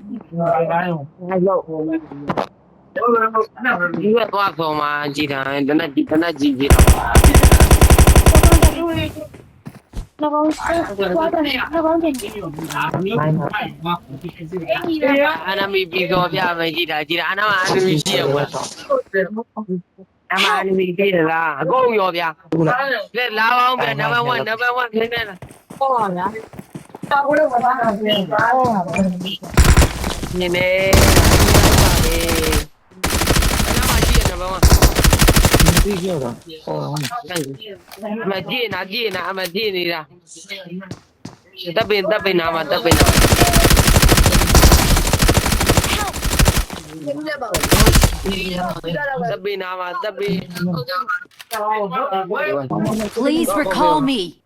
ဒီကတော့ပေါ်မှာကြည်တာတနက်ကြည်ကြည်အနာမီပြီးတော့ပြမယ်ကြည်တာအနာမအနာမီရှိရကွာအမအနာမီကြည်လားအကုန်ရောဗျာလက်လာအောင်ဗျာနံပါတ်1ခင်းနေလားဟုတ်ပါဗျာနေနေအနာမရှိရနံပါတ်1သိကြတာဟောမကြည့်နာအမကြည့်နေတာတပ်ပင်နာမှာတပ်ပင်နာ Please recall me.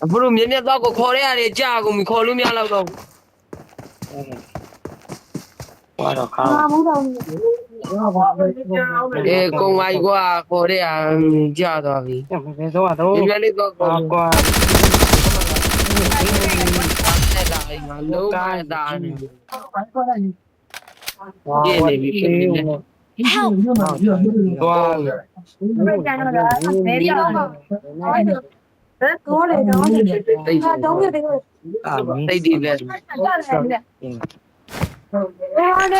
Bro, me ne da ko khore are ja ko mi kholu mya law daw ဟောတော့ခါ kon wai kwa khore a ja twa bi ဘယ်ဆိုတော့ me ne da ko ကွာ da ai ma lo ka da ni ye ne bi Help! ကွာ dai di le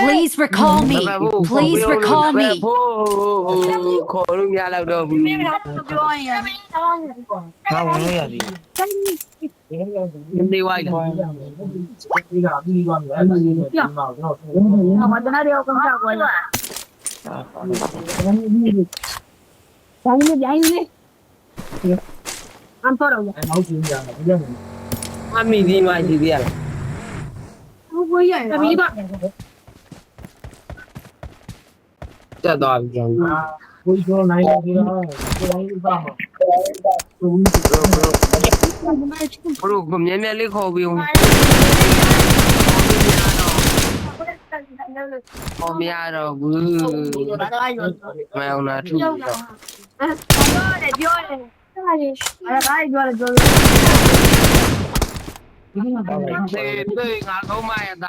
Please recall me. Please recall me. kholu mya law daw bi ငါဝင်လို့ရပြီ ne wai la အမီဒီမကြီးပြရလားတက်သွားပြီကျွန်တော်ဘယ်မြဲလေးခေါ်ပြီးခေါ်မရတော့ဘူးမအောင်လားထူတော့对，ငါဆုံးမရတာ